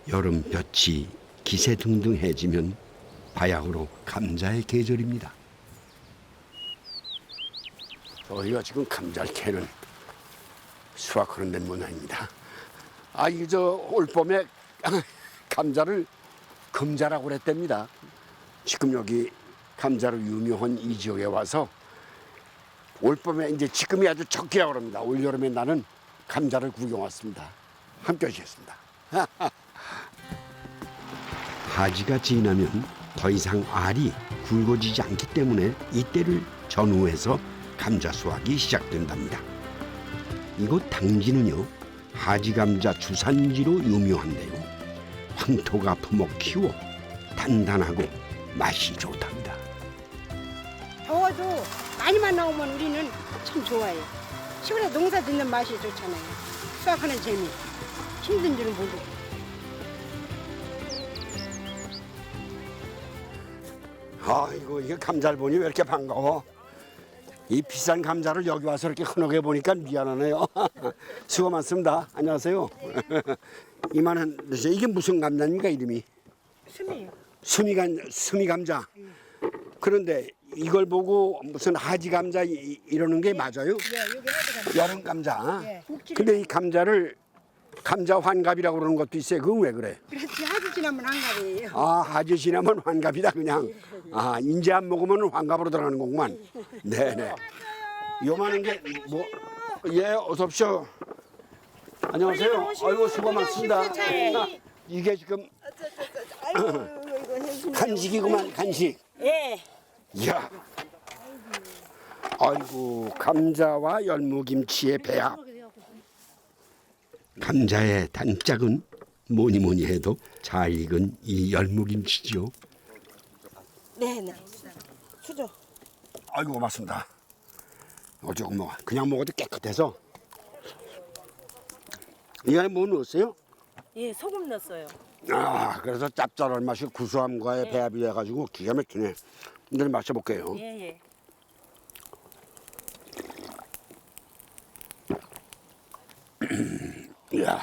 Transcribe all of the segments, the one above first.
여름볕이 기세등등해지면 바야흐로 감자의 계절입니다. 저희가 지금 감자를 캐는 수확하는 데 모양입니다. 이게 올봄에 감자를 금자라고 그랬답니다. 지금 여기 감자로 유명한 이 지역에 와서 올봄에 이제 지금이 아주 적기라고 합니다. 올여름에 나는 감자를 구경 왔습니다. 함께 하시겠습니다. 하지가 지나면 더 이상 알이 굵어지지 않기 때문에 이때를 전후해서 감자 수확이 시작된답니다. 이곳 당진은요, 하지 감자 주산지로 유명한데요. 황토가 품어 키워 단단하고 맛이 좋답니다. 더워도 많이만 나오면 우리는 참 좋아해요. 시골에 농사 짓는 맛이 좋잖아요. 수확하는 재미. 힘든 줄은 모르고. 아이고, 이게 감자를 보니 왜 이렇게 반가워? 이 비싼 감자를 여기 와서 이렇게 흔하게 보니까 미안하네요. 수고 많습니다. 안녕하세요. 이만한, 이게 무슨 감자입니까, 이름이? 스미요. 스미 감자. 그런데 이걸 보고 무슨 하지 감자 이러는 게 맞아요? 네, 여기 하지 감자. 여름 감자. 예. 근데 이 감자를 감자 환갑이라고 그러는 것도 있어요. 그건 왜 그래? 그렇지, 하지 지나면 한갑이에요. 하지 지나면 환갑이다 그냥. 인제 안 먹으면 환갑으로 들어가는 거구만. 네네. 요만한 게 뭐? 예, 어서 오십시오. 안녕하세요. 아이고 수고 많습니다. 이게 지금 간식이구만, 간식. 예. 이야. 아이고, 감자와 열무김치의 배합. 감자의 단짝은 뭐니 해도 잘 익은 이 열무김치죠. 네. 수저. 아이고 고맙습니다. 조금 먹어. 그냥 먹어도 깨끗해서. 이 안에 뭐 넣었어요? 예, 소금 넣었어요. 그래서 짭짤한 맛이 구수함과의 배합이 돼가지고 기가 막히네. 이제 마셔볼게요. 예. 이야,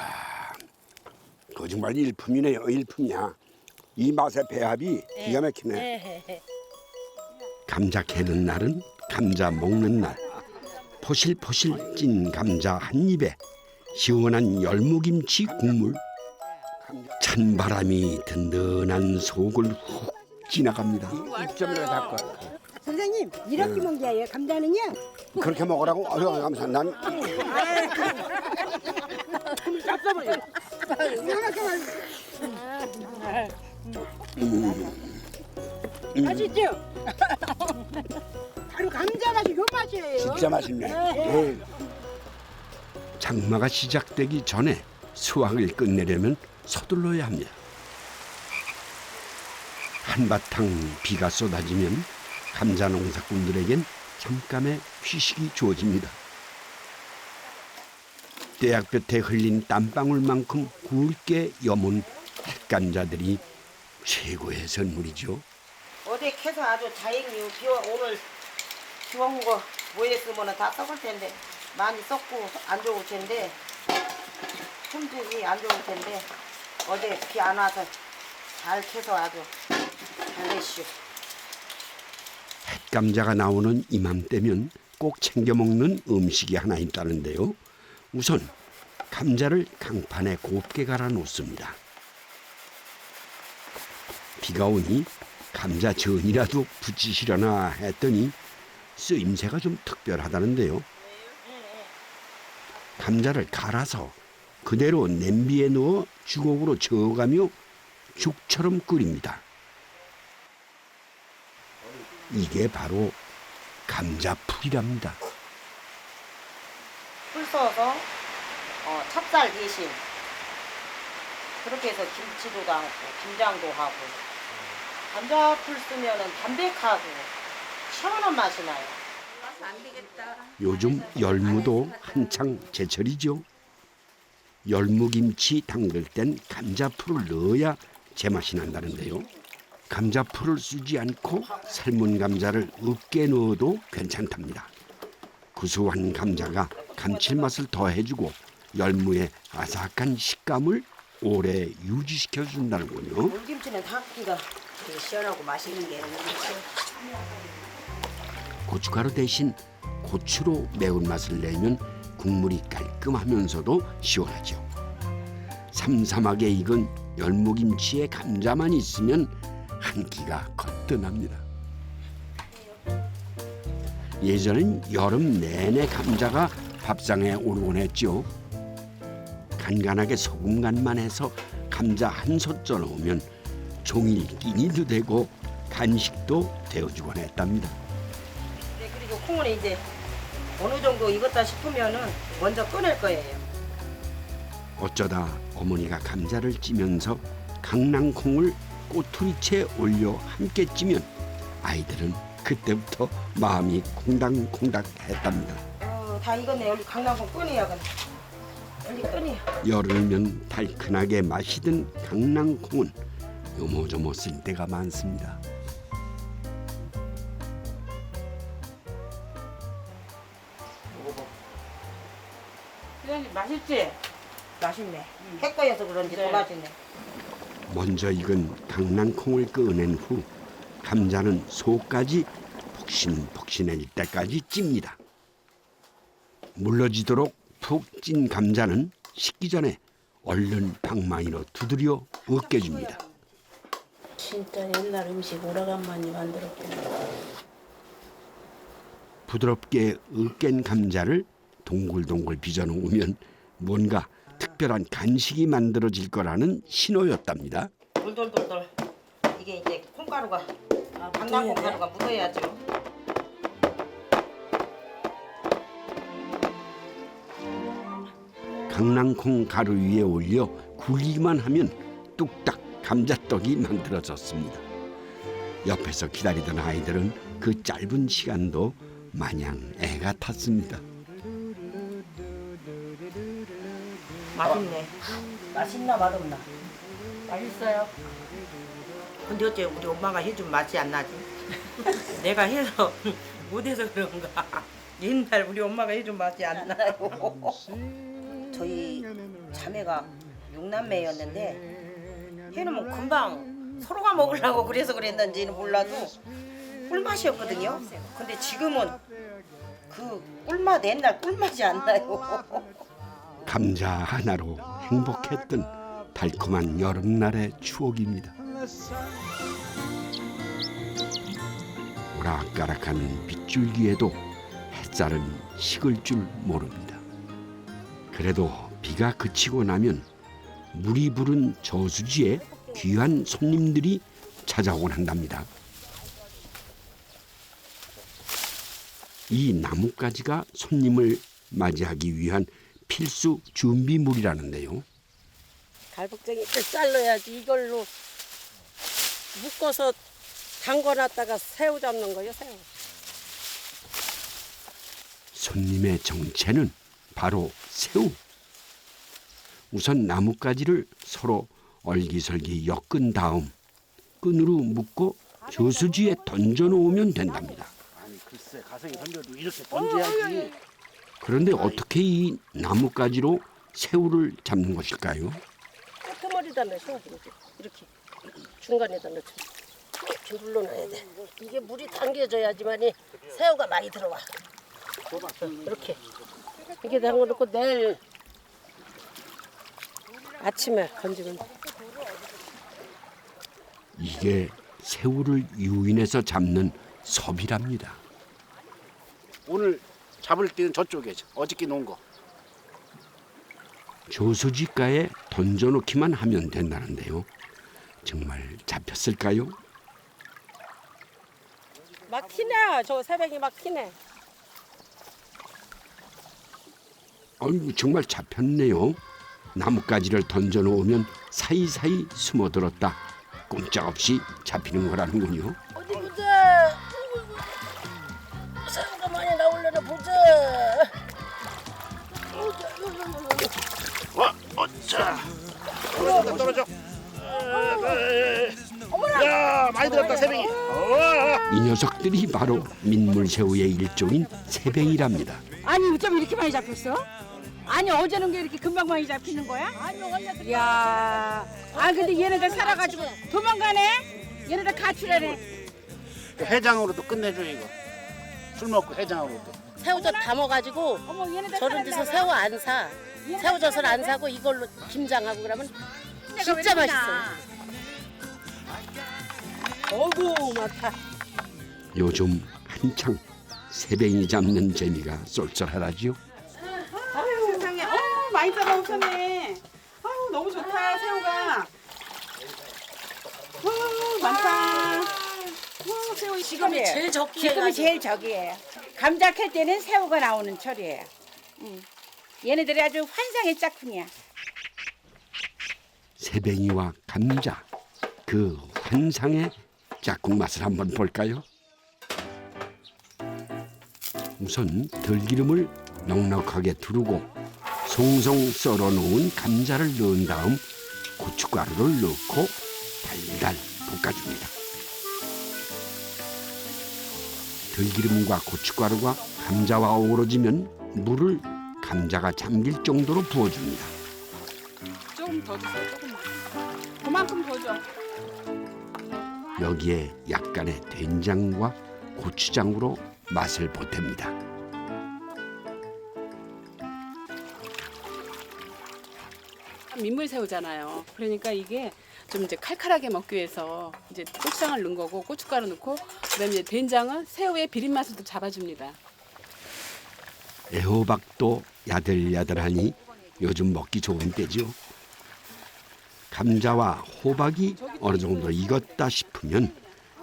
그거 정말 일품이네요. 일품이야. 이 맛의 배합이 기가 막히네. 감자 캐는 날은 감자 먹는 날. 포실포실 찐 감자 한 입에 시원한 열무김치 국물. 찬바람이 든든한 속을 훅 지나갑니다. 입점을 닫고. 선생님, 이렇게 먹는 게 아니에요. 감자는요. 그렇게 먹으라고? 감사. 난 맛있죠? 바로 감자 맛이 요 맛이에요. 진짜 맛있네. 장마가 시작되기 전에 수확을 끝내려면 서둘러야 합니다. 한바탕 비가 쏟아지면 감자 농사꾼들에겐 잠깐의 휴식이 주어집니다. 떼약볕에 흘린 땀방울만큼 굵게 여문 햇감자들이 최고의 선물이죠. 어제 캐서 아주 다행이요. 오늘 비 온 거 뭐에 쓰면 다 썩을 텐데 많이 썩고 안 좋을 텐데 품질이 안 좋을 텐데 어제 비 안 와서 잘 캐서 아주 잘 됐슈. 햇감자가 나오는 이맘때면 꼭 챙겨 먹는 음식이 하나 있다는데요. 우선 감자를 강판에 곱게 갈아 놓습니다. 비가 오니 감자전이라도 부치시려나 했더니 쓰임새가 좀 특별하다는데요. 감자를 갈아서 그대로 냄비에 넣어 주걱으로 저어가며 죽처럼 끓입니다. 이게 바로 감자풀이랍니다. 풀 써서 찹쌀 대신 그렇게 해서 김치도 담고 김장도 하고 감자풀 쓰면은 담백하고 시원한 맛이 나요. 요즘 열무도 한창 제철이죠. 열무김치 담글 땐 감자풀을 넣어야 제맛이 난다는데요. 감자풀을 쓰지 않고 삶은 감자를 으깨 넣어도 괜찮답니다. 구수한 감자가 감칠맛을 더해주고 열무의 아삭한 식감을 오래 유지시켜 준다는군요. 물김치는 닭기가 되게 시원하고 맛있는 게 고춧가루 대신 고추로 매운맛을 내면 국물이 깔끔하면서도 시원하죠. 삼삼하게 익은 열무김치에 감자만 있으면 한 끼가 거뜬합니다. 예전엔 여름 내내 감자가 밥상에 오르곤 했죠. 간간하게 소금 간만 해서 감자 한 솥 넣으면 종일 끼니도 되고 간식도 되어주곤 했답니다. 네, 그리고 콩을 이제 어느 정도 익었다 싶으면은 먼저 꺼낼 거예요. 어쩌다 어머니가 감자를 찌면서 강낭콩을 꼬투리채 올려 함께 찌면 아이들은 그때부터 마음이 콩닥콩닥 했답니다. 다 익었네. 여기 강낭콩 꺼내야 돼. 여기 꺼내야. 여름이면 달큰하게 마시던 강낭콩은 요모조모 쓸 때가 많습니다. 사장님 맛있지? 맛있네. 햇거여서 그런지 더 맛있네. 먼저 익은 강낭콩을 꺼낸 후 감자는 속까지 폭신폭신해질 때까지 찝니다. 물러지도록 푹 찐 감자는 식기 전에 얼른 방망이로 두드려 으깨줍니다. 진짜 옛날 음식 오래간만에 만들었구나. 부드럽게 으깬 감자를 동글동글 빚어놓으면 뭔가 특별한 간식이 만들어질 거라는 신호였답니다. 돌돌돌돌. 이게 이제 콩가루가 강낭콩 가루가 묻어야죠. 강낭콩 가루 위에 올려 굴기만 하면 뚝딱 감자떡이 만들어졌습니다. 옆에서 기다리던 아이들은 그 짧은 시간도 마냥 애가 탔습니다. 맛있네. 맛있나 맛없나? 맛있어요. 근데 어째 우리 엄마가 해준 맛이 안 나지? 내가 해서 못해서 그런가? 옛날 우리 엄마가 해준 맛이 안 나요. 저희 자매가 6남매였는데 해놓으면 금방 서로가 먹으려고 그래서 그랬는지는 몰라도 꿀맛이었거든요. 근데 지금은 그 꿀맛 옛날 꿀맛이 안 나요. 감자 하나로 행복했던 달콤한 여름날의 추억입니다. 오락가락한 빗줄기에도 햇살은 식을 줄 모릅니다. 그래도 비가 그치고 나면 물이 부른 저수지에 귀한 손님들이 찾아오곤 한답니다. 이 나뭇가지가 손님을 맞이하기 위한 필수 준비물이라는데요. 갈복쟁이를 잘라야지. 이걸로 묶어서 담궈놨다가 새우 잡는 거예요. 새우. 손님의 정체는 바로 새우. 우선 나뭇가지를 서로 얼기설기 엮은 다음 끈으로 묶고 저수지에 던져놓으면 된답니다. 아니 글쎄 가생이 던져도 이렇게 던져야지. 그런데 어떻게 이 나뭇가지로 새우를 잡는 것일까요? 끄트머리다 넣어서 이렇게 중간에다 넣죠. 이렇게 눌러놔야 돼. 이게 물이 당겨져야지만이 새우가 많이 들어와. 이렇게 이렇게 담궈놓고 내일 아침에 건지면 돼. 이게 새우를 유인해서 잡는 섭이랍니다. 오늘 잡을 때는 저쪽에 어저께 놓은 거. 저수지가에 던져놓기만 하면 된다는데요. 정말 잡혔을까요? 막 튀네. 저 새벽이 막 튀네. 아이고 정말 잡혔네요. 나뭇가지를 던져놓으면 사이사이 숨어들었다 꼼짝없이 잡히는 거라는군요. 어디 보자. 새우가 많이 나오려나 보자. 어짜. 떨어져. 야 많이 들었다 새뱅이. 이 녀석들이 바로 민물새우의 일종인 새뱅이랍니다. 아니 어쩜 이렇게 많이 잡혔어? 아니 어제는 게 이렇게 금방 많이 잡히는 거야? 아니요 원래 야, 아 근데 얘네들 살아가지고 도망가네? 얘네들 가출하네. 해장으로도 끝내줘 이거. 술 먹고 해장으로도. 새우젓 담아가지고 어머 얘네들 저런 데서 새우 안 사. 새우젓을 안 사고 이걸로 김장하고 그러면 진짜 맛있어요. 어구 많다. 요즘 한창 새뱅이 잡는 재미가 쏠쏠하다지요. 세상에, 많이 잡아오셨네. 아유, 너무 좋다, 새우가. 많다. 새우 지금이 제일 적기 지금이 제일 적이에요. 감자 캘 때는 새우가 나오는 철이에요. 얘네들이 아주 환상의 짝꿍이야. 새뱅이와 감자 그 환상의 짝꿍 맛을 한번 볼까요? 우선 들기름을 넉넉하게 두르고 송송 썰어 놓은 감자를 넣은 다음 고춧가루를 넣고 달달 볶아줍니다. 들기름과 고춧가루가 감자와 어우러지면 물을 감자가 잠길 정도로 부어줍니다. 조금 더 주세요, 조금만. 그만큼 더 줘. 여기에 약간의 된장과 고추장으로 맛을 보탭니다. 민물새우잖아요. 그러니까 이게 좀 이제 칼칼하게 먹기 위해서 이제 고추장을 넣은 거고 고춧가루 넣고 그다음에 이제 된장은 새우의 비린 맛을 또 잡아줍니다. 애호박도 야들야들하니 요즘 먹기 좋은 때죠. 감자와 호박이 어느 정도 익었다 싶으면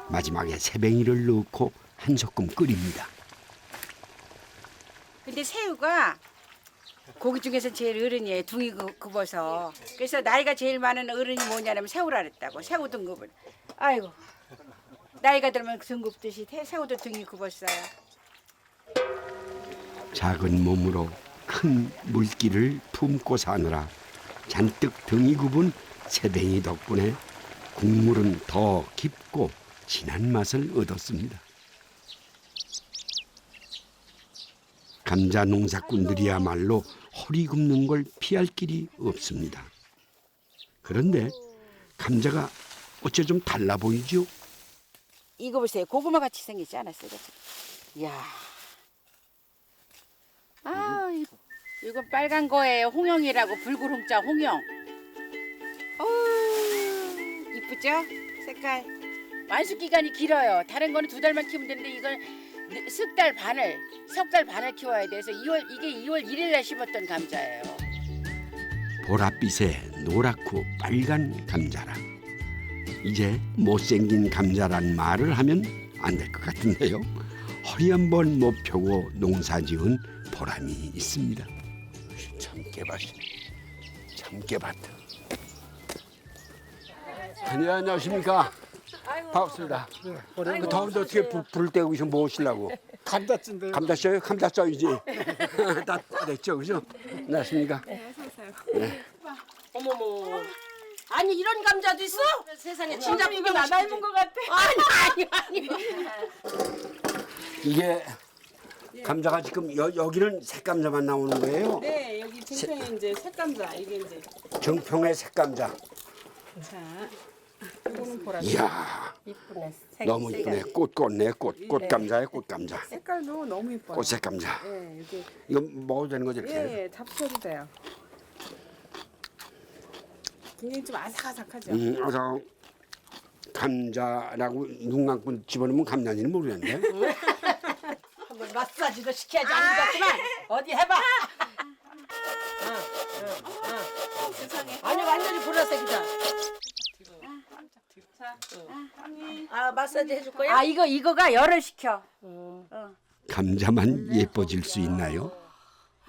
마지막에 새뱅이를 넣고 한 소끔 끓입니다. 근데 새우가 고기 중에서 제일 어른이에요. 둥이 굽어서. 그래서 나이가 제일 많은 어른이 뭐냐면 새우라 그랬다고. 새우 등급을. 아이고. 나이가 들면 등급듯이 새우도 등이 굽었어요. 작은 몸으로 큰 물기를 품고 사느라 잔뜩 등이 굽은 새뱅이 덕분에 국물은 더 깊고 진한 맛을 얻었습니다. 감자 농사꾼들이야말로 허리 굽는 걸 피할 길이 없습니다. 그런데 감자가 어째 좀 달라 보이죠? 이거 보세요. 고구마 같이 생기지 않았어요? 이야. 아, 이건 빨간 거예요. 홍영이라고 붉은 홍자 홍영. 이쁘죠? 색깔. 완숙 기간이 길어요. 다른 거는 2달만 키우면 되는데 이건 석 달 반을 키워야 돼서 이게 2월 1일에 심었던 감자예요. 보랏빛의 노랗고 빨간 감자라. 이제 못생긴 감자란 말을 하면 안 될 것 같은데요. 허리 한번 못 펴고 농사지은 보람이 있습니다. 참깨밭이 참깨밭. 안녕하십니까. 반갑습니다. 그 더운데 어떻게 불을 떼고 있어 뭐 하시려고? 감자찐데. 감자 쪄요? 감자 쪄이지. 다 됐죠, 그죠? 안녕하십니까. 어머머. 아니 이런 감자도 있어? 세상에 진짜 이거 나 닮은 것 같아. 아니. 이게 감자가 지금 여기는 색감자만 나오는 거예요? 네, 여기 증평에 이제 색감자 이게 이제 정평의 색감자. 자, 이거는 보라. 이야, 이쁘네. 너무 이쁘네. 꽃 꽂네. 꽃감자에 꽃감자. 색깔도 너무 이뻐요. 꽃색감자. 네, 여기 이거 먹어도 되는 거죠, 이렇게? 예, 잡숴도 돼요. 굉장히 좀 아삭아삭하죠. 그래서 감자라고 눈 감고 집어넣으면 감자인지는 모르겠는데. 한번 마사지도 시켜야지 안 되겠지만 어디 해봐. 세상에. 아니 완전히 보라색이다. 자, 아 마사지 해줄 거야? 아 이거가 열을 식혀. 감자만 예뻐질 수 있나요?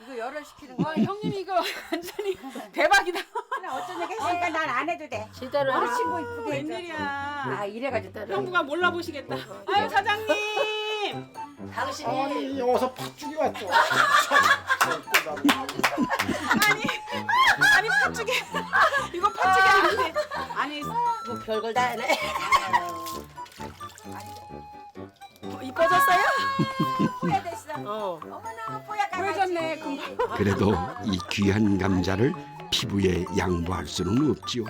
이거 열을 시키는 거. 형님 이거 완전히 대박이다. 어떤 얘기 했으니까 난 안 해도 돼. 제대로 우리 친구 이쁘게 해줘. 웬일이야. 아 이래가지고 형부가 몰라 보시겠다. 아유 사장님. 당신이 어서 팥죽이 왔죠. 아니 팥죽이 이거 팥죽이 아닌데. 아니 뭐 별걸 다 하네. 이뻐졌어요? 뽀야 됐어. 어. 어머나 뽀야 강아지. 보여줬네. 네, 금방. 그래도 이 귀한 감자를 피부에 양보할 수는 없지요.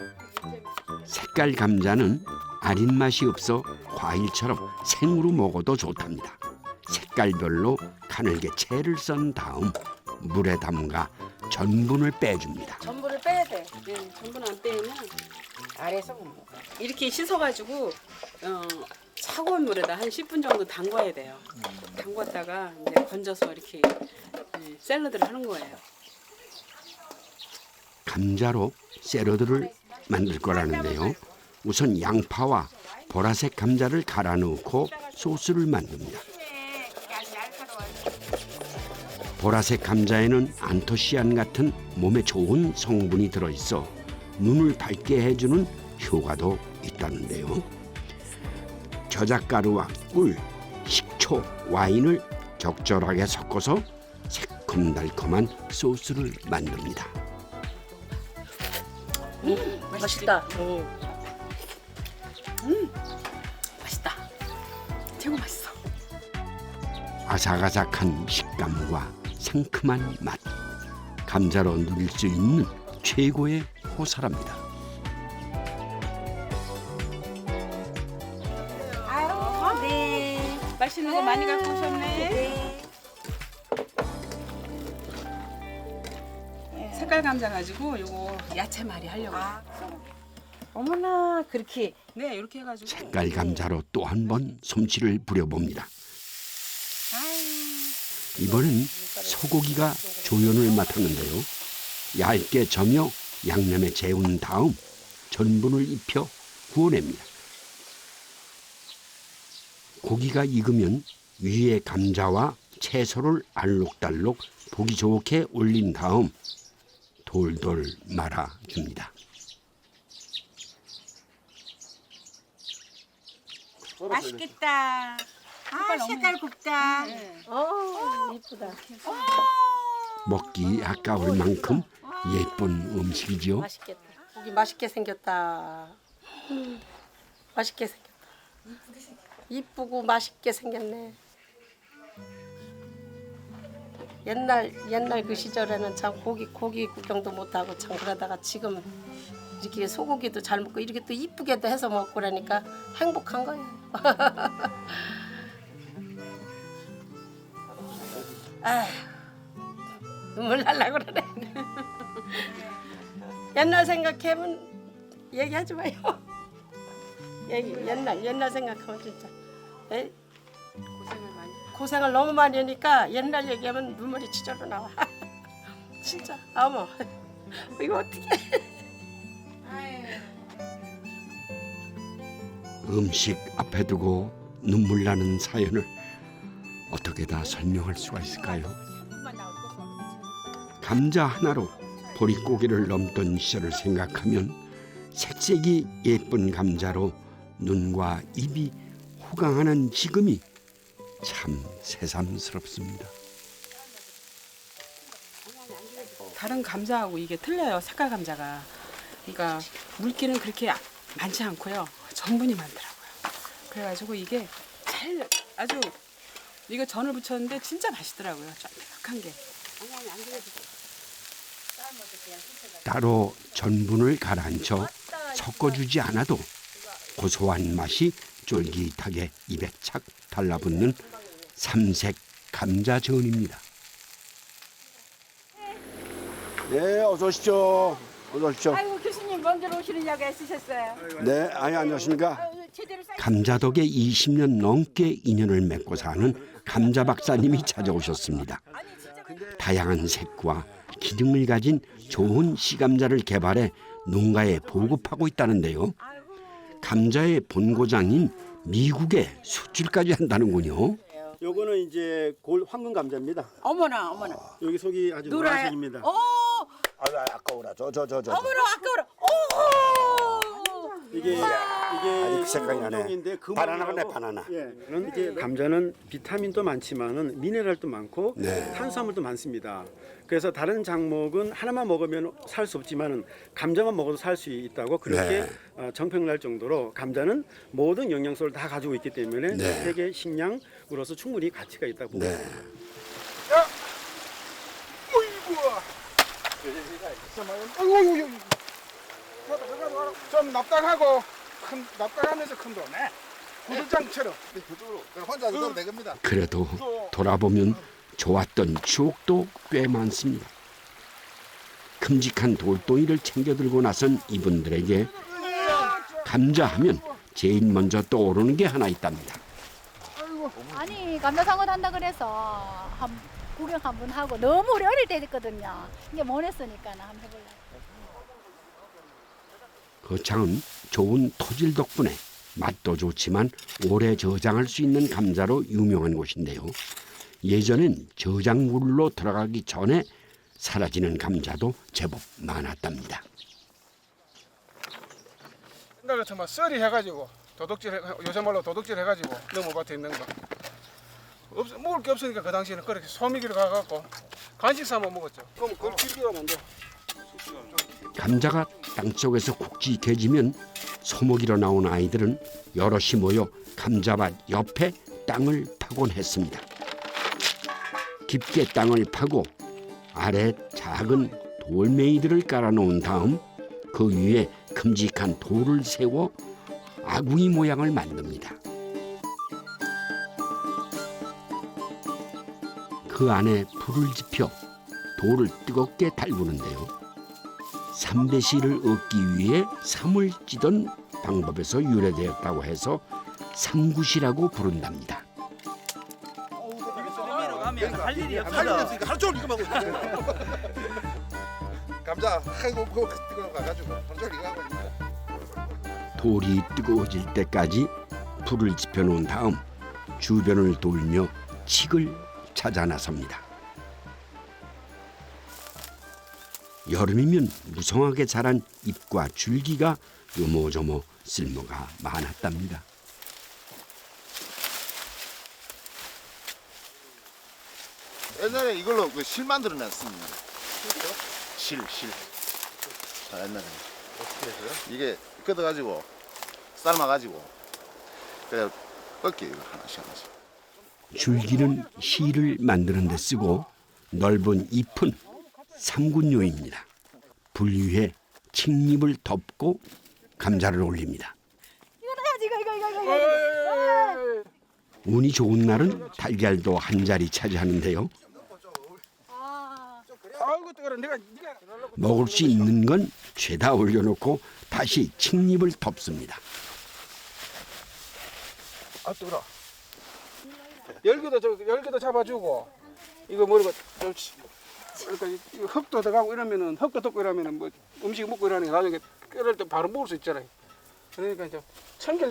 색깔 감자는 아린 맛이 없어 과일처럼 생으로 먹어도 좋답니다. 색깔별로 가늘게 채를 썬 다음 물에 담가 전분을 빼줍니다. 전분을 빼야 돼. 네, 전분 안 빼면 아래서 못 먹어. 이렇게 씻어가지고 차가운 물에다 한 10분 정도 담궈야 돼요. 담궜다가 이제 건져서 이렇게 샐러드를 하는 거예요. 감자로 샐러드를 만들 거라는데요. 우선 양파와 보라색 감자를 갈아 넣고 소스를 만듭니다. 보라색 감자에는 안토시안 같은 몸에 좋은 성분이 들어있어 눈을 밝게 해주는 효과도 있다는데요. 저작가루와 꿀, 식초, 와인을 적절하게 섞어서 새콤달콤한 소스를 만듭니다. 맛있다. 맛있다. 최고 맛있어. 아삭아삭한 식감과 상큼한 맛, 감자로 누릴 수 있는 최고의 호사랍니다. 아유, 네. 맛있는 거 많이 갖고 오셨네. 색깔 감자 가지고 요거 야채 말이 하려고. 어머나, 그렇게. 네, 이렇게 해가지고. 색깔 감자로 또 한 번 솜씨를 부려봅니다. 이번엔 소고기가 조연을 맡았는데요. 얇게 저며 양념에 재운 다음 전분을 입혀 구워냅니다. 고기가 익으면 위에 감자와 채소를 알록달록 보기 좋게 올린 다음 돌돌 말아줍니다. 맛있겠다. 아, 색깔 곱다. 이쁘다. 먹기 아까울 만큼 예쁜 음식이죠. 맛있겠다. 고기 맛있게 생겼다. 맛있게 생겼다. 이쁘고 맛있게 생겼네. 옛날 그 시절에는 참 고기 구경도 못하고 참 그러다가 지금 이렇게 소고기도 잘 먹고 이렇게 또 이쁘게도 해서 먹고 그러니까 행복한 거예요. 아, 눈물 날라 그러네. 옛날 생각하면 얘기하지 마요. 옛날 생각하면 진짜 고생을 많이. 고생을 너무 많이 하니까 옛날 얘기하면 눈물이 치절로 나와. 진짜 어머 이거 어떻게? 음식 앞에 두고 눈물 나는 사연을 어떻게 다 설명할 수가 있을까요? 감자 하나로 보릿고개를 넘던 시절을 생각하면 색색이 예쁜 감자로 눈과 입이 호강하는 지금이 참 새삼스럽습니다. 다른 감자하고 이게 틀려요. 색깔 감자가. 그러니까 물기는 그렇게 많지 않고요. 전분이 많더라고요. 그래가지고 이게 잘 아주 이거 전을 부쳤는데 진짜 맛있더라고요. 쫀득한 게. 따로 전분을 가라앉혀 섞어주지 않아도 고소한 맛이 쫄깃하게 입에 착 달라붙는 삼색 감자전입니다. 네, 어서 오십시오. 어서 오십시오. 아이고, 교수님 먼저 오시느냐고 애쓰셨어요. 네, 안녕하십니까. 제대로 감자 덕에 20년 넘게 인연을 맺고 사는 감자 박사님이 찾아오셨습니다. 다양한 색과 기능을 가진 좋은 씨감자를 개발해 농가에 보급하고 있다는데요. 감자의 본고장인 미국에 수출까지 한다는군요. 요거는 이제 황금 감자입니다. 어머나. 여기 속이 아주 노라요. 노란색입니다. 아유, 아까워라. 저. 어머나, 아까워라. 이게 아직 생각이 나네. 인데 바나나네, 바나나. 예, 그런 이제 감자는 비타민도 많지만은 미네랄도 많고 네. 탄수화물도 많습니다. 그래서 다른 장목은 하나만 먹으면 살 수 없지만은 감자만 먹어도 살 수 있다고 그렇게 정평날 정도로 감자는 모든 영양소를 다 가지고 있기 때문에 네. 세계 식량으로서 충분히 가치가 있다고 봅니다. 네. 아이고, 좀 납작하고 납작하면서 큰 돈. 구들장처럼. 혼자 넣으면 되겠습니다. 그래도 돌아보면 좋았던 추억도 꽤 많습니다. 큼직한 돌덩이를 챙겨 들고 나선 이분들에게 감자하면 제일 먼저 떠오르는 게 하나 있답니다. 아니 감자상어 한다 그래서 구경 한번 하고 너무 우리 어릴 때 했거든요. 이게 못 했으니까 한번 해볼래. 거창은 좋은 토질 덕분에 맛도 좋지만 오래 저장할 수 있는 감자로 유명한 곳인데요. 예전엔 저장물로 들어가기 전에 사라지는 감자도 제법 많았답니다. 옛날 같으면 썰이 해가지고 요새 말로 도둑질 해가지고 넘어밭에 있는 거. 먹을 게 없으니까 그 당시에는 그렇게 소미기로 가갖고 간식 삼아 먹었죠. 그럼 그걸 길기가 뭔데? 감자가 땅속에서 굵직해지면 소모기로 나온 아이들은 여럿이 모여 감자밭 옆에 땅을 파곤 했습니다. 깊게 땅을 파고 아래 작은 돌멩이들을 깔아놓은 다음 그 위에 큼직한 돌을 세워 아궁이 모양을 만듭니다. 그 안에 불을 지펴 돌을 뜨겁게 달구는데요. 삼배시를 얻기 위해 삼을 찌던 방법에서 유래되었다고 해서 삼굿이라고 부른답니다. 할 일이 없으니까 하루 종일 이거 하고 감자 아이고 그거 뜨거워 가가지고 하루 종일 이거 하고 있습니다. 돌이 뜨거워질 때까지 불을 지펴놓은 다음 주변을 돌며 칡을 찾아 나섭니다. 여름이면 무성하게 자란 잎과 줄기가 요모조모 쓸모가 많았답니다. 옛날에 이걸로 그 실 만들어냈습니다. 실. 옛날에 어떻게 해서요? 이게 끄덕가지고 삶아가지고 그래 꺾기 이거 하나씩. 줄기는 실을 만드는 데 쓰고 넓은 잎은 삼군요입니다. 불 위에 칡잎을 덮고 감자를 올립니다. 이거. 운이 좋은 날은 달걀도 한 자리 차지하는데요. 아이고 뜨거워. 네가 먹을 수 있는 건 죄다 올려놓고 다시 칡잎을 덮습니다. 아 뜨거워. 열기도 잡아주고 이거 뭐고 그러니까 이거 흙도 들어가고 이러면은 흙도 덮고 이러면은 뭐 음식 먹고 이러는 게 나중에 끓일 때 바로 먹을 수 있잖아요. 그러니까 이제 청결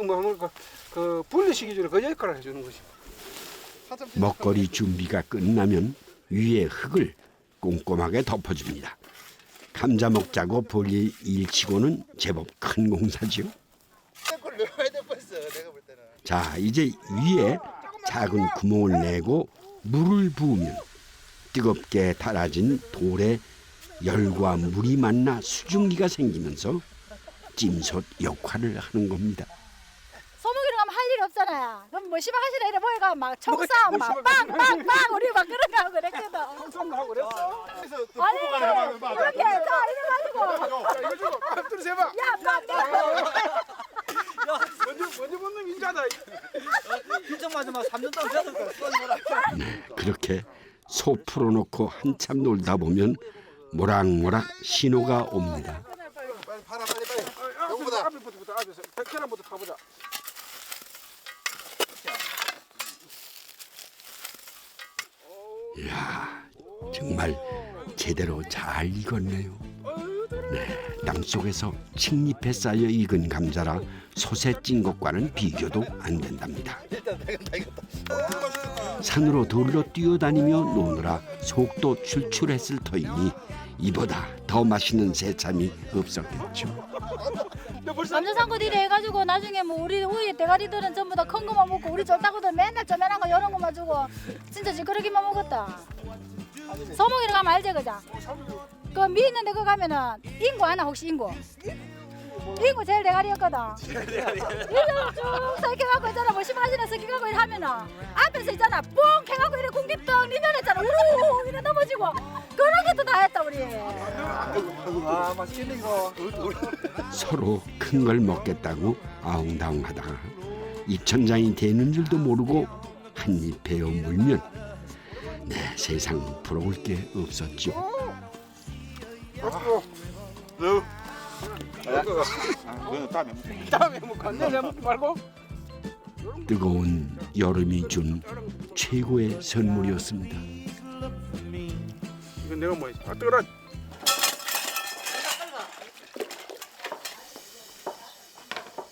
뭐 그 분리식 기준으로 그 역할을 해주는 거지. 먹거리 준비가 끝나면 위에 흙을 꼼꼼하게 덮어줍니다. 감자 먹자고 볼일 일치고는 제법 큰 공사지요. 자, 이제 위에 작은 구멍을 내고 물을 부으면 뜨겁게 달아진 돌에 열과 물이 만나 수증기가 생기면서 찜솥 역할을 하는 겁니다. 소목이로 가면 할 일 없잖아요. 그럼 뭐 시방하시라 이래 뭐가 막 총싸움 막 빵빵빵 우리 막 그런 거 하고 그랬거든. 손도 하고 그랬어. 아니 이렇게 자 이래가지고 이거 주고 밥 들어 세봐. 야빵 먼저 먹는 인자다. 일정마저만 3년 동안 계속 써줘라. 네, 그렇게 소 풀어놓고 한참 놀다 보면 모락모락 신호가 옵니다. 빨리 팔아 빨리. 여기보다 앞에부터 앞에서 계란부터 파보자. 이야, 정말 제대로 잘 익었네요. 네, 땅속에서 칡잎에 쌓여 익은 감자라 솥에 찐 것과는 비교도 안 된답니다. 산으로 들러 뛰어다니며 노느라 속도 출출했을 터이니 이보다 더 맛있는 새참이 없었겠죠. 감자상고 이래 해가지고 나중에 뭐 우리 우리 대가리들은 전부 다 큰 거만 먹고 우리 쫄따구들 맨날 쪼매난 거 이런 거만 주고 진짜 지그러기만 먹었다. 소목이로 가면 알지 그자? 그 미 있는 데 그 가면은 인구 하나 혹시 인구 제일 대가리였거든. 이거 쭉 섞여갖고 있잖아. 뭐 심하시나 섞여갖고 이래 하면은 앞에서 있잖아. 뽕 해갖고 이래 공기떡 리면했잖아. 우르 이래 넘어지고 그러기도 다 했다 우리. 아 맛있겠네 이거. 서로 큰 걸 먹겠다고 아웅다웅하다가 입천장이 되는 줄도 모르고 한 입 베어 물면 네, 세상 부러울 게 없었죠. 다음에 뭐 간장에 먹지 말고. 뜨거운 여름이 준 최고의 선물이었습니다. 이건 내가 뭐 뜨거라.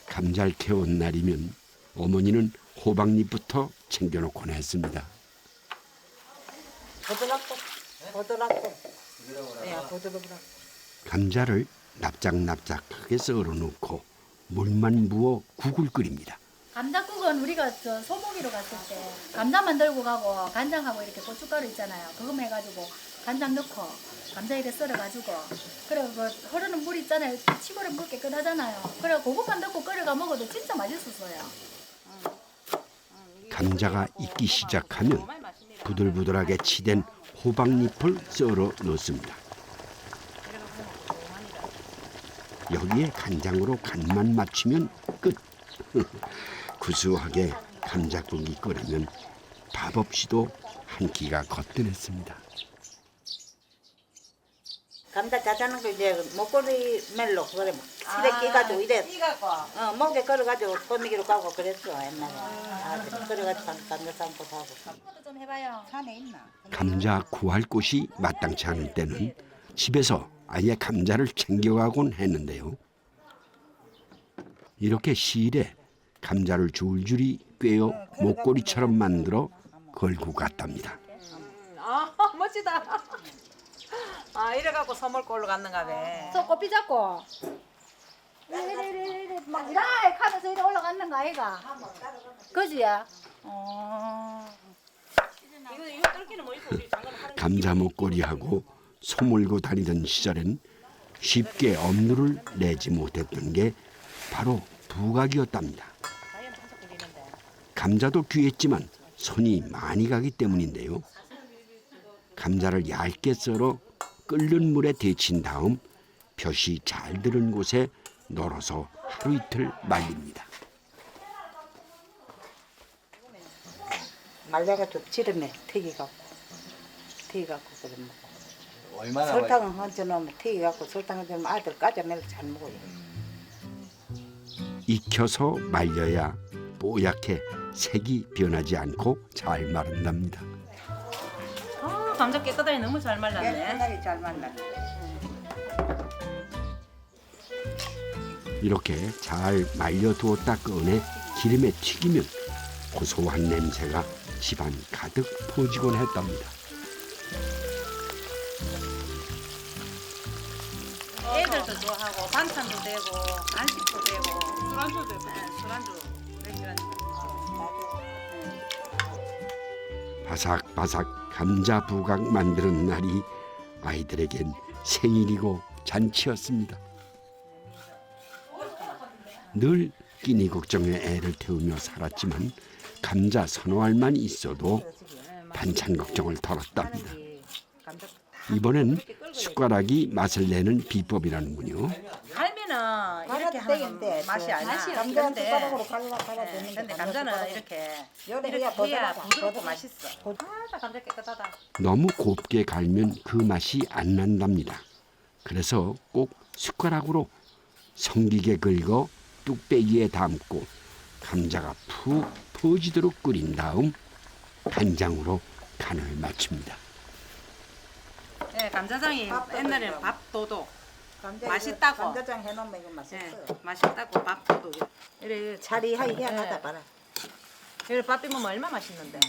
감잘 캐온 날이면 어머니는 호박잎부터 챙겨놓곤 했습니다. 보들었고. 야, 보들었고. 감자를 납작납작하게 썰어놓고 물만 부어 국을 끓입니다. 감자국은 우리가 저 소고기로 갔을 때 감자만 들고 가고 간장하고 이렇게 고춧가루 있잖아요. 그거 해가지고 간장 넣고 감자 이렇게 썰어가지고 그리고 그 흐르는 물 있잖아요. 치고를 물 깨끗하잖아요. 그래 그것만 넣고 끓여가 먹어도 진짜 맛있었어요. 감자가 익기 시작하면 부들부들하게 치댄 호박잎을 썰어 넣습니다. 여기에 간장으로 간만 맞추면 끝. 구수하게 감자국이 끓으면 밥 없이도 한 끼가 거뜬했습니다. 감자 짜자는 거 이제 목걸이 멜로 그래 실에 끼가지고 이래 목에 걸어가지고 꼬미기로 가고 그랬어 옛날에. 그래가지고 감자 삶고 하고. 이것도 좀 해봐요. 산에 있나? 감자 구할 곳이 마땅치 않을 때는 집에서 아예 감자를 챙겨가곤 했는데요. 이렇게 실에 감자를 줄줄이 꿰어 목걸이처럼 만들어 걸고 갔답니다. 아 멋지다. 아 이래갖고 선물꼴로 갔는가 봐. 저 꽃피 잡고 이래 막 이래 하면서 이래 올라갔는 거 아이가? 그지야? 이거 뚫기는 뭐 있어 우리 장관 하는. 감자 목걸이하고 소몰고 다니던 시절엔 쉽게 엄두를 내지 못했던 게 바로 부각이었답니다. 감자도 귀했지만 손이 많이 가기 때문인데요. 감자를 얇게 썰어 끓는 물에 데친 다음 볕이 잘 드는 곳에 널어서 하루 이틀 말립니다. 말려가지고 지름에 튀기갖고 그래 먹어. 얼마나 설탕은 얹어 놓으면 튀기갖고 설탕 얹어 놓으면 아들 까자매를 잘 먹어요. 익혀서 말려야 뽀얗게 색이 변하지 않고 잘 마른답니다. 아 감자 깨끗하게 너무 잘 말랐네. 깨끗하게 잘 말랐네. 이렇게 잘 말려두었다 꺼내 기름에 튀기면 고소한 냄새가 집안 가득 퍼지곤 했답니다. 애들도 좋아하고 반찬도 되고 간식도 되고 술안주도 되고 술안주 맥주안주. 바삭바삭 감자 부각 만드는 날이 아이들에겐 생일이고 잔치였습니다. 늘 끼니 걱정에 애를 태우며 살았지만 감자 선호알만 있어도 반찬 걱정을 덜었답니다. 이번엔 숟가락이 맛을 내는 비법이라는군요. 갈면은 이렇게 하는 맛이 아니야. 근데 감자는 이렇게 해야 부드럽고 맛있어. 아 감자 깨끗하다. 너무 곱게 갈면 그 맛이 안 난답니다. 그래서 꼭 숟가락으로 성기게 긁어 뚝배기에 담고 감자가 푹 퍼지도록 끓인 다음 간장으로 간을 맞춥니다. 네, 감자장이 옛날에는 밥도둑 맛있다고. 감자장 해놓으면 이거 맛있어요. 네, 맛있다고 밥도둑. 이래 자리하게 희한하다 봐라. 이래 밥 비면 얼마 맛있는데.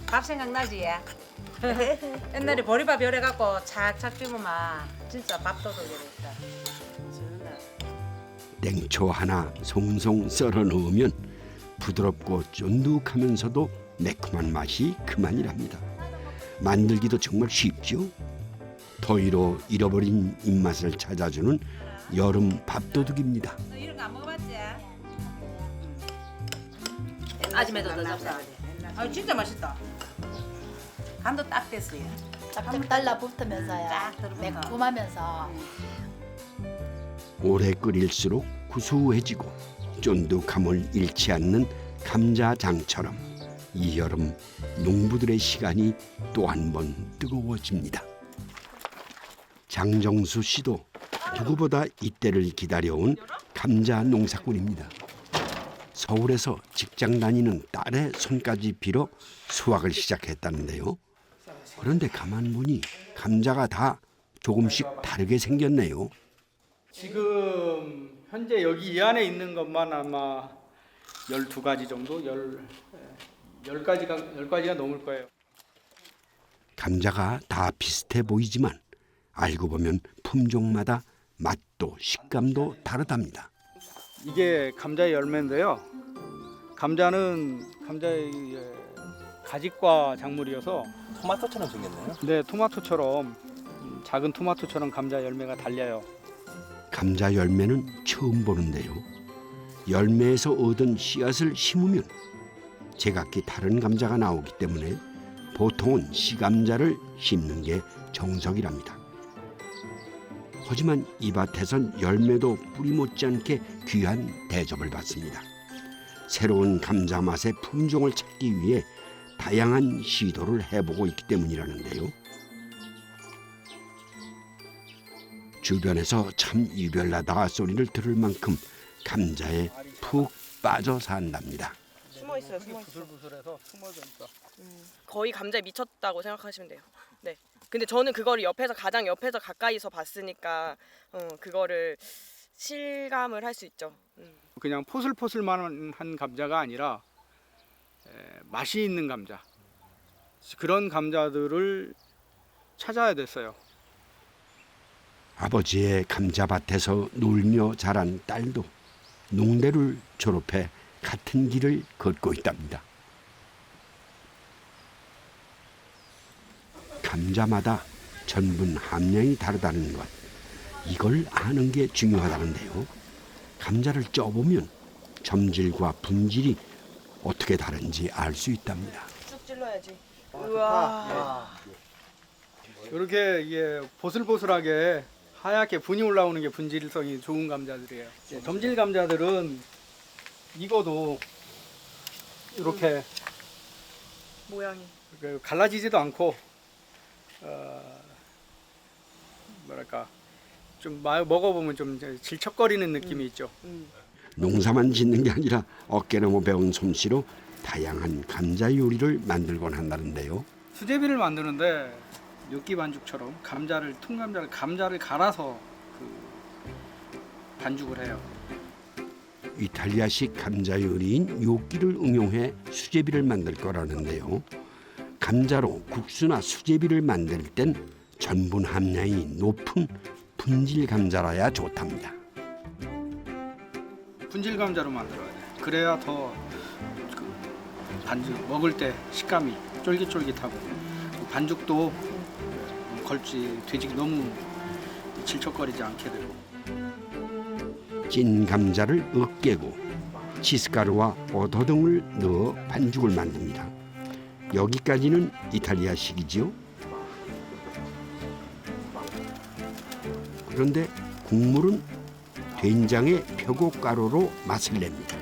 밥 생각나지 얘? 옛날에 보리밥 열해갖고 착착 비면 진짜 밥도둑 이랬다. 냉초 하나 송송 썰어 넣으면 부드럽고 쫀득하면서도 매콤한 맛이 그만이랍니다. 만들기도 정말 쉽죠. 더위로 잃어버린 입맛을 찾아주는 여름 밥도둑입니다. 너 이런 거 안 먹어봤지? 아줌마도 더 잡숴. 아 진짜 맛있다. 간도 딱 됐어요. 딱 달라붙으면서요. 딱 들어붙어. 매콤하면서. 오래 끓일수록 구수해지고 쫀득함을 잃지 않는 감자장처럼 이 여름 농부들의 시간이 또 한 번 뜨거워집니다. 장정수 씨도 누구보다 이때를 기다려온 감자 농사꾼입니다. 서울에서 직장 다니는 딸의 손까지 빌어 수확을 시작했다는데요. 그런데 가만 보니 감자가 다 조금씩 다르게 생겼네요. 지금 현재 여기 이 안에 있는 것만 아마 12가지 정도, 10가지가 넘을 거예요. 감자가 다 비슷해 보이지만 알고 보면 품종마다 맛도 식감도 다르답니다. 이게 감자의 열매인데요. 감자는 감자의 가지과 작물이어서 토마토처럼 생겼네요. 네, 토마토처럼 작은 토마토처럼 감자 열매가 달려요. 감자 열매는 처음 보는데요. 열매에서 얻은 씨앗을 심으면 제각기 다른 감자가 나오기 때문에 보통은 씨감자를 심는 게 정석이랍니다. 하지만 이 밭에선 열매도 뿌리 못지않게 귀한 대접을 받습니다. 새로운 감자 맛의 품종을 찾기 위해 다양한 시도를 해보고 있기 때문이라는데요. 주변에서 참 유별나다 소리를 들을 만큼 감자에 푹 빠져 산답니다. 숨어 있어요. 숨어 있어. 부슬부슬해서 숨어져 있어. 거의 감자에 미쳤다고 생각하시면 돼요. 네. 근데 저는 그거를 가장 옆에서 가까이서 봤으니까 그거를 실감을 할 수 있죠. 그냥 포슬포슬만 한 감자가 아니라 맛이 있는 감자. 그런 감자들을 찾아야 됐어요. 아버지의 감자밭에서 놀며 자란 딸도 농대를 졸업해 같은 길을 걷고 있답니다. 감자마다 전분 함량이 다르다는 것, 이걸 아는 게 중요하다는데요. 감자를 쪄보면 점질과 분질이 어떻게 다른지 알 수 있답니다. 쭉 찔러야지. 우와. 이렇게 이게 보슬보슬하게 하얗게 분이 올라오는 게 분질성이 좋은 감자들이에요. 점질 감자들은 익어도 이렇게 모양이 갈라지지도 않고 뭐랄까 좀 먹어보면 좀 질척거리는 느낌이 있죠. 농사만 짓는 게 아니라 어깨너머 배운 솜씨로 다양한 감자 요리를 만들곤 한다는데요. 수제비를 만드는데 뇨끼 반죽처럼 감자를 갈아서 반죽을 해요. 이탈리아식 감자 요리인 요끼를 응용해 수제비를 만들 거라는데요. 감자로 국수나 수제비를 만들 땐 전분 함량이 높은 분질 감자라야 좋답니다. 분질 감자로 만들어야 돼. 그래야 더 반죽 먹을 때 식감이 쫄깃쫄깃하고 반죽도 되지기 너무 질척거리지 않게 되고. 찐 감자를 으깨고 치즈가루와 버터 등을 넣어 반죽을 만듭니다. 여기까지는 이탈리아식이지요. 그런데 국물은 된장에 표고가루로 맛을 냅니다.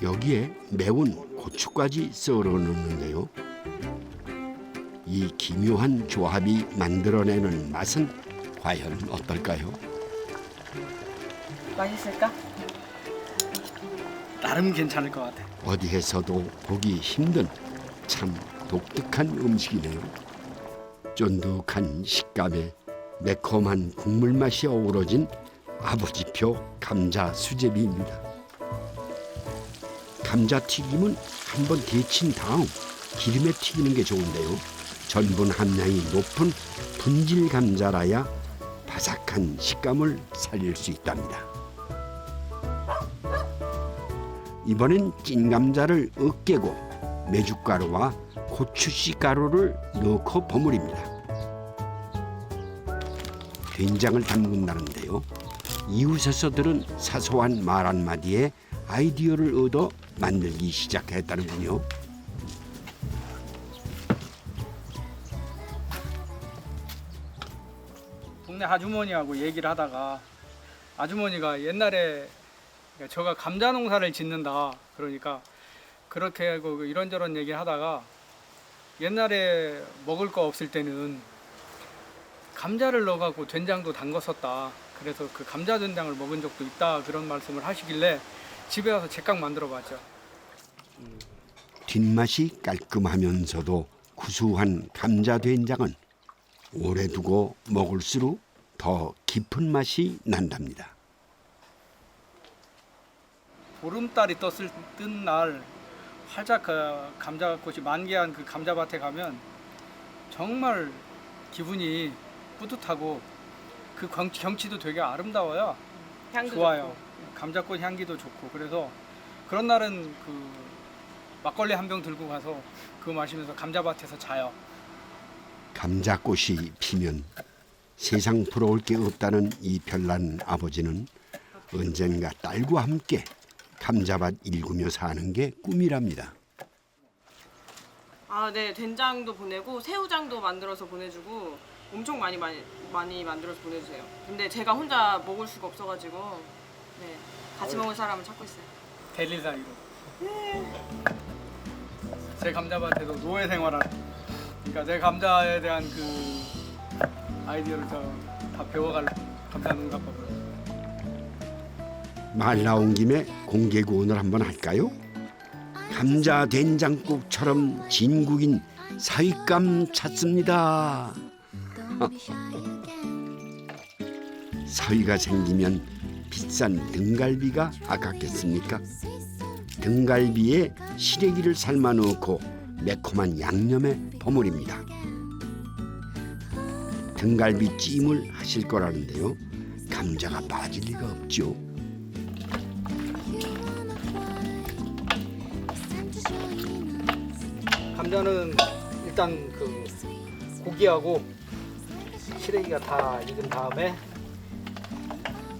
여기에 매운 고추까지 썰어 넣는데요. 이 기묘한 조합이 만들어내는 맛은 과연 어떨까요? 맛있을까? 나름 괜찮을 것 같아. 어디에서도 보기 힘든 참 독특한 음식이네요. 쫀득한 식감에 매콤한 국물 맛이 어우러진 아버지표 감자 수제비입니다. 감자튀김은 한번 데친 다음 기름에 튀기는 게 좋은데요. 전분 함량이 높은 분질 감자라야 바삭한 식감을 살릴 수 있답니다. 이번엔 찐 감자를 으깨고 메주가루와 고추씨 가루를 넣고 버무립니다. 된장을 담근다는데요. 이웃에서 들은 사소한 말 한마디에 아이디어를 얻어 만들기 시작했다는군요. 동네 아주머니하고 얘기를 하다가 아주머니가 옛날에 저가 감자 농사를 짓는다 그러니까 그렇게 하고 이런저런 얘기를 하다가 옛날에 먹을 거 없을 때는 감자를 넣어갖고 된장도 담궜었다. 그래서 그 감자 된장을 먹은 적도 있다 그런 말씀을 하시길래 집에 와서 제깍 만들어 봤죠. 뒷맛이 깔끔하면서도 구수한 감자 된장은 오래 두고 먹을수록 더 깊은 맛이 난답니다. 보름달이 뜬 날 활짝 감자꽃이 만개한 그 감자밭에 가면 정말 기분이 뿌듯하고 그 경치도 되게 아름다워요. 향도 좋아요. 좋고. 감자꽃 향기도 좋고 그래서 그런 날은 그 막걸리 한 병 들고 가서 그거 마시면서 감자밭에서 자요. 감자꽃이 피면 세상 부러울 게 없다는 이 별난 아버지는 언젠가 딸과 함께 감자밭 일구며 사는 게 꿈이랍니다. 아, 네. 된장도 보내고 새우장도 만들어서 보내주고 엄청 많이 만들어서 보내주세요. 근데 제가 혼자 먹을 수가 없어가지고 네, 같이 먹을 사람을 찾고 있어요. 데리 사이로. 제 감자밭에서 노예 생활하는. 그러니까 제 감자에 대한 그 아이디어를 다 배워갈 감자 농사법을. 말 나온 김에 공개 구원을 한번 할까요? 감자 된장국처럼 진국인 사윗감 찾습니다. 사위가 생기면 비싼 등갈비가 아깝겠습니까? 등갈비에 시래기를 삶아 넣고 매콤한 양념에 버무립니다. 등갈비 찜을 하실 거라는데요. 감자가 빠질 리가 없죠. 감자는 일단 그 고기하고 시래기가 다 익은 다음에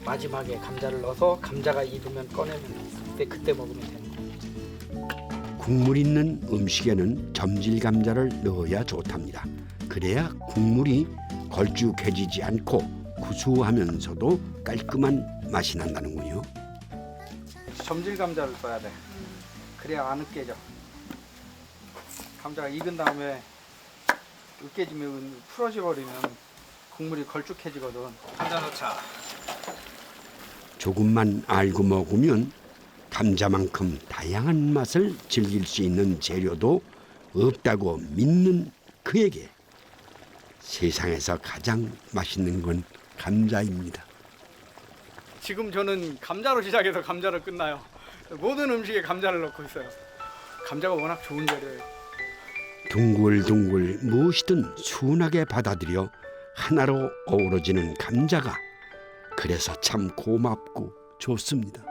마지막에 감자를 넣어서 감자가 익으면 꺼내면 그때 먹으면 되는 거예요. 국물 있는 음식에는 점질 감자를 넣어야 좋답니다. 그래야 국물이 걸쭉해지지 않고 구수하면서도 깔끔한 맛이 난다는군요. 점질 감자를 써야 돼. 그래야 안 으깨져. 감자가 익은 다음에 으깨지면 풀어져 버리면 국물이 걸쭉해지거든. 감자 넣자. 조금만 알고 먹으면 감자만큼 다양한 맛을 즐길 수 있는 재료도 없다고 믿는 그에게 세상에서 가장 맛있는 건 감자입니다. 지금 저는 감자로 시작해서 감자로 끝나요. 모든 음식에 감자를 넣고 있어요. 감자가 워낙 좋은 재료예요. 둥글둥글 무엇이든 순하게 받아들여 하나로 어우러지는 감자가 그래서 참 고맙고 좋습니다.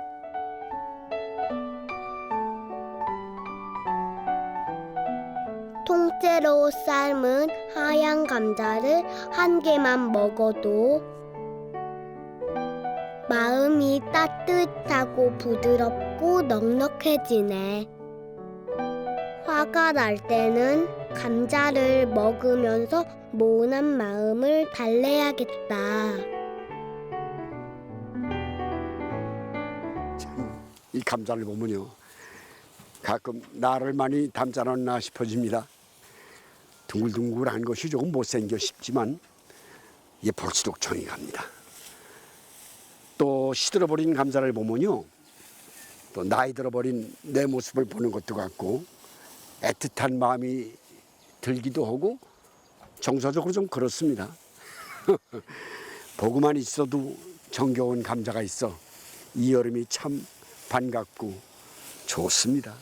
통째로 삶은 하얀 감자를 한 개만 먹어도 마음이 따뜻하고 부드럽고 넉넉해지네. 화가 날 때는 감자를 먹으면서 모난 마음을 달래야겠다. 이 감자를 보면요, 가끔 나를 많이 닮지 않았나 싶어집니다. 둥글둥글한 것이 조금 못생겨 싶지만 이게 볼수록 정이 갑니다. 또 시들어버린 감자를 보면요, 또 나이 들어버린 내 모습을 보는 것도 같고 애틋한 마음이 들기도 하고 정서적으로 좀 그렇습니다. 보고만 있어도 정겨운 감자가 있어 이 여름이 참 반갑고 좋습니다.